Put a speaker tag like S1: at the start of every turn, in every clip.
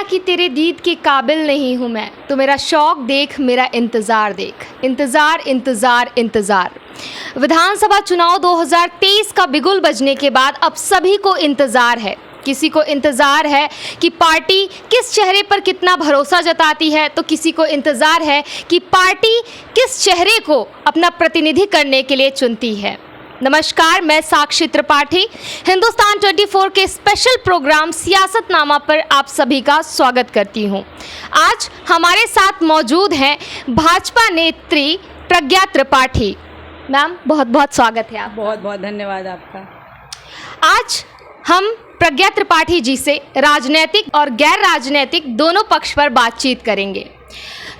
S1: कि तेरे दीद के काबिल नहीं हूँ मैं, तो मेरा शौक देख, मेरा इंतज़ार देख। इंतज़ार इंतज़ार इंतज़ार। विधानसभा चुनाव 2023 का बिगुल बजने के बाद अब सभी को इंतज़ार है। किसी को इंतज़ार है कि पार्टी किस चेहरे पर कितना भरोसा जताती है, तो किसी को इंतज़ार है कि पार्टी किस चेहरे को अपना प्रतिनिधि करने के लिए चुनती है। नमस्कार, मैं साक्षी त्रिपाठी हिंदुस्तान 24 के स्पेशल प्रोग्राम सियासतनामा पर आप सभी का स्वागत करती हूं। आज हमारे साथ मौजूद हैं भाजपा नेत्री प्रज्ञा त्रिपाठी। मैम, बहुत बहुत स्वागत है आप।
S2: बहुत बहुत धन्यवाद आपका।
S1: आज हम प्रज्ञा त्रिपाठी जी से राजनीतिक और गैर राजनीतिक दोनों पक्ष पर बातचीत करेंगे।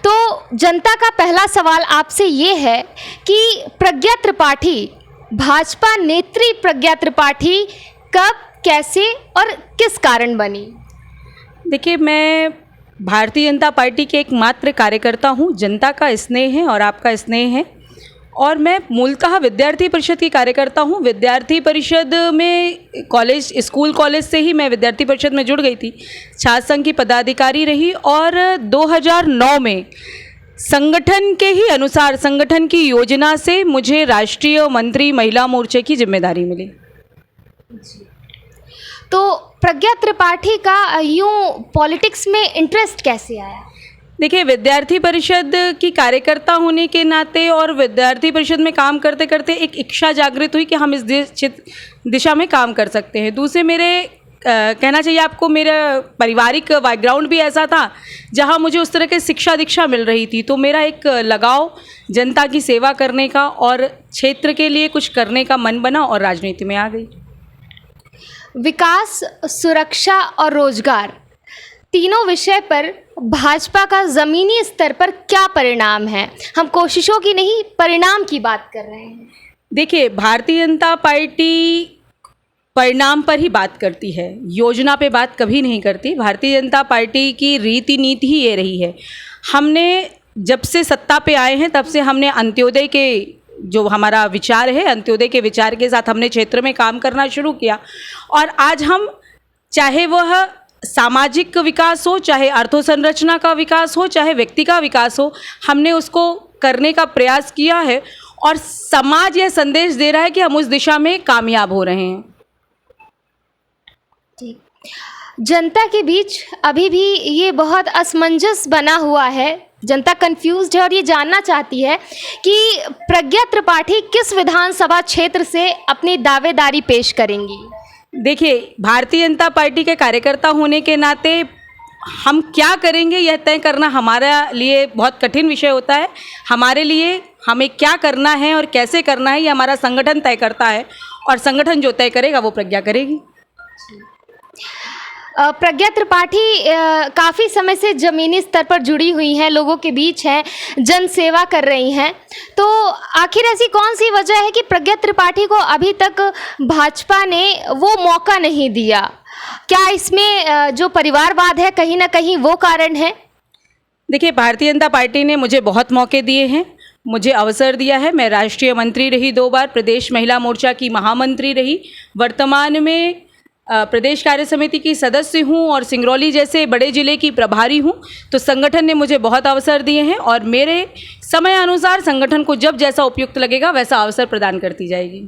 S1: तो जनता का पहला सवाल आपसे ये है कि प्रज्ञा त्रिपाठी, भाजपा नेत्री प्रज्ञा त्रिपाठी कब, कैसे और किस कारण बनी?
S2: देखिए, मैं भारतीय जनता पार्टी के एकमात्र कार्यकर्ता हूँ। जनता का स्नेह है और आपका स्नेह है। और मैं मूलतः विद्यार्थी परिषद की कार्यकर्ता हूँ। विद्यार्थी परिषद में स्कूल कॉलेज से ही मैं विद्यार्थी परिषद में जुड़ गई थी। छात्र संघ की पदाधिकारी रही और 2009 में संगठन के ही अनुसार, संगठन की योजना से मुझे राष्ट्रीय मंत्री महिला मोर्चे की जिम्मेदारी मिली।
S1: तो प्रज्ञा त्रिपाठी का यूँ पॉलिटिक्स में इंटरेस्ट कैसे आया?
S2: देखिए, विद्यार्थी परिषद की कार्यकर्ता होने के नाते और विद्यार्थी परिषद में काम करते करते एक इच्छा जागृत हुई कि हम इस दिशा में काम कर सकते हैं। दूसरे, मेरे कहना चाहिए आपको, मेरा पारिवारिक बैकग्राउंड भी ऐसा था जहां मुझे उस तरह के शिक्षा दीक्षा मिल रही थी। तो मेरा एक लगाव जनता की सेवा करने का और क्षेत्र के लिए कुछ करने का मन बना और राजनीति में आ गई।
S1: विकास, सुरक्षा और रोजगार, तीनों विषय पर भाजपा का ज़मीनी स्तर पर क्या परिणाम है? हम कोशिशों की नहीं, परिणाम की बात कर रहे हैं।
S2: देखिए, भारतीय जनता पार्टी परिणाम पर ही बात करती है, योजना पे बात कभी नहीं करती। भारतीय जनता पार्टी की रीति नीति ही ये रही है। हमने जब से सत्ता पे आए हैं तब से हमने अंत्योदय के जो हमारा विचार है, अंत्योदय के विचार के साथ हमने क्षेत्र में काम करना शुरू किया। और आज हम, चाहे वह सामाजिक विकास हो, चाहे अर्थोसंरचना का विकास हो, चाहे व्यक्ति का विकास हो, हमने उसको करने का प्रयास किया है। और समाज यह संदेश दे रहा है कि हम उस दिशा में कामयाब हो रहे हैं।
S1: जनता के बीच अभी भी ये बहुत असमंजस बना हुआ है। जनता कंफ्यूज्ड है और ये जानना चाहती है कि प्रज्ञा त्रिपाठी किस विधानसभा क्षेत्र से अपनी दावेदारी पेश करेंगी।
S2: देखिए, भारतीय जनता पार्टी के कार्यकर्ता होने के नाते हम क्या करेंगे यह तय करना हमारे लिए बहुत कठिन विषय होता है। हमारे लिए हमें क्या करना है और कैसे करना है ये हमारा संगठन तय करता है, और संगठन जो तय करेगा वो प्रज्ञा करेगी।
S1: प्रज्ञा त्रिपाठी काफ़ी समय से ज़मीनी स्तर पर जुड़ी हुई हैं, लोगों के बीच हैं, जन सेवा कर रही हैं। तो आखिर ऐसी कौन सी वजह है कि प्रज्ञा त्रिपाठी को अभी तक भाजपा ने वो मौका नहीं दिया? क्या इसमें जो परिवारवाद है कहीं ना कहीं वो कारण है?
S2: देखिए, भारतीय जनता पार्टी ने मुझे बहुत मौके दिए हैं, मुझे अवसर दिया है। मैं राष्ट्रीय मंत्री रही 2 बार, प्रदेश महिला मोर्चा की महामंत्री रही, वर्तमान में प्रदेश कार्य समिति की सदस्य हूं और सिंगरौली जैसे बड़े ज़िले की प्रभारी हूं। तो संगठन ने मुझे बहुत अवसर दिए हैं और मेरे समय अनुसार संगठन को जब जैसा उपयुक्त लगेगा वैसा अवसर प्रदान करती जाएगी।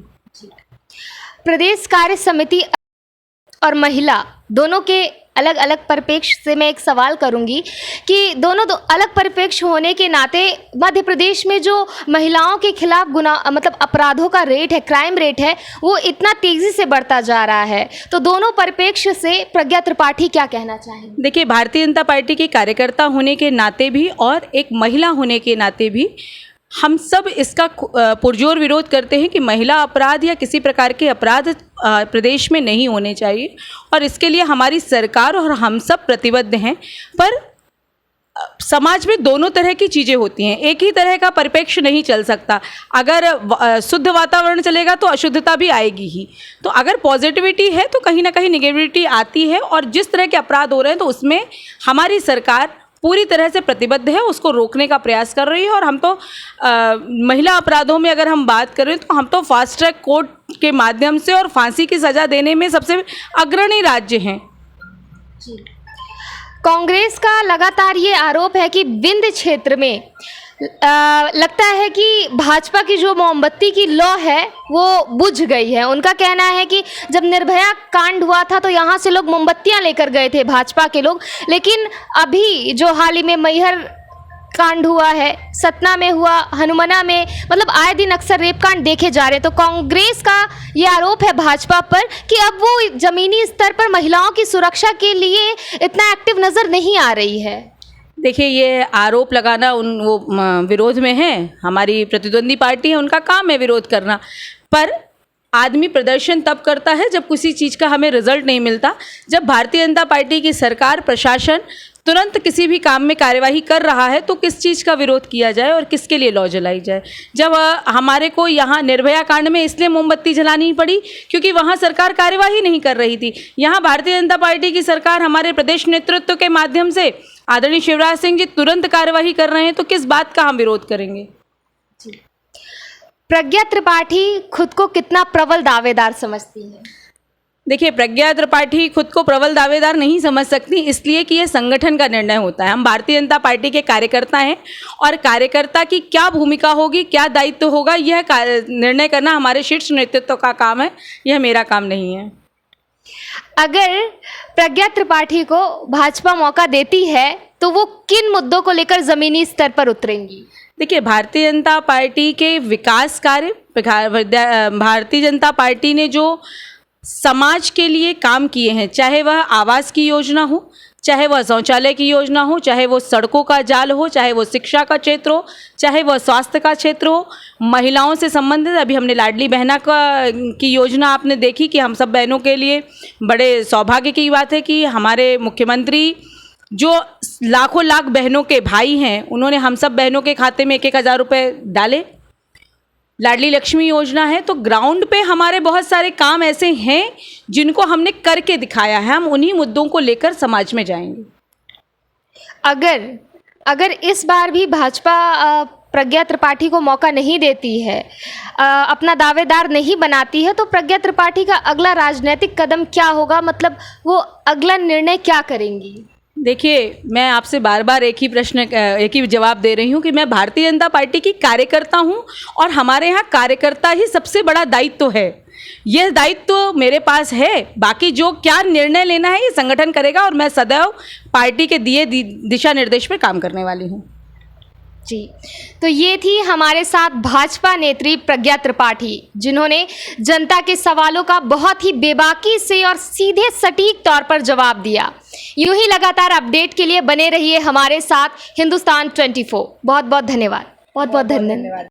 S1: प्रदेश कार्य समिति और महिला दोनों के अलग अलग परिप्रेक्ष्य से मैं एक सवाल करूंगी कि दोनों अलग परिप्रेक्ष्य होने के नाते मध्य प्रदेश में जो महिलाओं के खिलाफ मतलब अपराधों का रेट है, क्राइम रेट है, वो इतना तेज़ी से बढ़ता जा रहा है। तो दोनों परिप्रेक्ष्य से प्रज्ञा त्रिपाठी क्या कहना चाहेंगे?
S2: देखिए, भारतीय जनता पार्टी के कार्यकर्ता होने के नाते भी और एक महिला होने के नाते भी हम सब इसका पुरजोर विरोध करते हैं कि महिला अपराध या किसी प्रकार के अपराध प्रदेश में नहीं होने चाहिए, और इसके लिए हमारी सरकार और हम सब प्रतिबद्ध हैं। पर समाज में दोनों तरह की चीज़ें होती हैं, एक ही तरह का परिप्रेक्ष्य नहीं चल सकता। अगर शुद्ध वातावरण चलेगा तो अशुद्धता भी आएगी ही। तो अगर पॉजिटिविटी है तो कहीं ना कहीं निगेटिविटी आती है, और जिस तरह के अपराध हो रहे हैं तो उसमें हमारी सरकार पूरी तरह से प्रतिबद्ध है, उसको रोकने का प्रयास कर रही है। और हम तो महिला अपराधों में अगर हम बात करें तो हम तो फास्ट ट्रैक कोर्ट के माध्यम से और फांसी की सज़ा देने में सबसे अग्रणी राज्य हैं।
S1: जी। कांग्रेस का लगातार ये आरोप है कि विंध्य क्षेत्र में लगता है कि भाजपा की जो मोमबत्ती की लौ है वो बुझ गई है। उनका कहना है कि जब निर्भया कांड हुआ था तो यहाँ से लोग मोमबत्तियाँ लेकर गए थे भाजपा के लोग, लेकिन अभी जो हाल ही में मैहर कांड हुआ है, सतना में हुआ, हनुमना में, मतलब आए दिन अक्सर रेप कांड देखे जा रहे हैं। तो कांग्रेस का ये आरोप है भाजपा पर कि अब वो जमीनी स्तर पर महिलाओं की सुरक्षा के लिए इतना एक्टिव नज़र नहीं आ रही है।
S2: देखिए, ये आरोप लगाना वो विरोध में है, हमारी प्रतिद्वंदी पार्टी है, उनका काम है विरोध करना। पर आदमी प्रदर्शन तब करता है जब किसी चीज़ का हमें रिजल्ट नहीं मिलता। जब भारतीय जनता पार्टी की सरकार, प्रशासन तुरंत किसी भी काम में कार्यवाही कर रहा है तो किस चीज़ का विरोध किया जाए और किसके लिए लौ जलाई जाए। जब हमारे को यहाँ निर्भया कांड में इसलिए मोमबत्ती जलानी पड़ी क्योंकि वहाँ सरकार कार्यवाही नहीं कर रही थी। यहाँ भारतीय जनता पार्टी की सरकार हमारे प्रदेश नेतृत्व के माध्यम से आदरणीय शिवराज सिंह जी तुरंत कार्यवाही कर रहे हैं, तो किस बात का हम विरोध करेंगे।
S1: प्रज्ञा त्रिपाठी खुद को कितना प्रबल दावेदार समझती है?
S2: देखिए, प्रज्ञा त्रिपाठी खुद को प्रबल दावेदार नहीं समझ सकती, इसलिए कि यह संगठन का निर्णय होता है। हम भारतीय जनता पार्टी के कार्यकर्ता हैं और कार्यकर्ता की क्या भूमिका होगी, क्या दायित्व होगा, यह निर्णय करना हमारे शीर्ष नेतृत्व का काम है, यह मेरा काम नहीं है।
S1: अगर प्रज्ञा त्रिपाठी को भाजपा मौका देती है तो वो किन मुद्दों को लेकर जमीनी स्तर पर उतरेंगी?
S2: देखिए, भारतीय जनता पार्टी के विकास कार्य, भारतीय जनता पार्टी ने जो समाज के लिए काम किए हैं, चाहे वह आवास की योजना हो, चाहे वह शौचालय की योजना हो, चाहे वो सड़कों का जाल हो, चाहे वो शिक्षा का क्षेत्र हो, चाहे वह स्वास्थ्य का क्षेत्र हो, महिलाओं से संबंधित अभी हमने लाडली बहना की योजना आपने देखी कि हम सब बहनों के लिए बड़े सौभाग्य की बात है कि हमारे मुख्यमंत्री जो लाखों लाख बहनों के भाई हैं, उन्होंने हम सब बहनों के खाते में 1,000 रुपये डाले। लाडली लक्ष्मी योजना है। तो ग्राउंड पे हमारे बहुत सारे काम ऐसे हैं जिनको हमने करके दिखाया है। हम उन्हीं मुद्दों को लेकर समाज में जाएंगे।
S1: अगर इस बार भी भाजपा प्रज्ञा त्रिपाठी को मौका नहीं देती है, अपना दावेदार नहीं बनाती है, तो प्रज्ञा त्रिपाठी का अगला राजनीतिक कदम क्या होगा? मतलब वो अगला निर्णय क्या करेंगी?
S2: देखिए, मैं आपसे बार बार एक ही जवाब दे रही हूँ कि मैं भारतीय जनता पार्टी की कार्यकर्ता हूँ और हमारे यहाँ कार्यकर्ता ही सबसे बड़ा दायित्व है। यह दायित्व मेरे पास है। बाकी जो क्या निर्णय लेना है ये संगठन करेगा और मैं सदैव पार्टी के दिए दिशा निर्देश पर काम करने वाली हूँ।
S1: जी, तो ये थी हमारे साथ भाजपा नेत्री प्रज्ञा त्रिपाठी, जिन्होंने जनता के सवालों का बहुत ही बेबाकी से और सीधे सटीक तौर पर जवाब दिया। यूं ही लगातार अपडेट के लिए बने रहिए हमारे साथ हिंदुस्तान 24। बहुत बहुत धन्यवाद। बहुत बहुत धन्यवाद।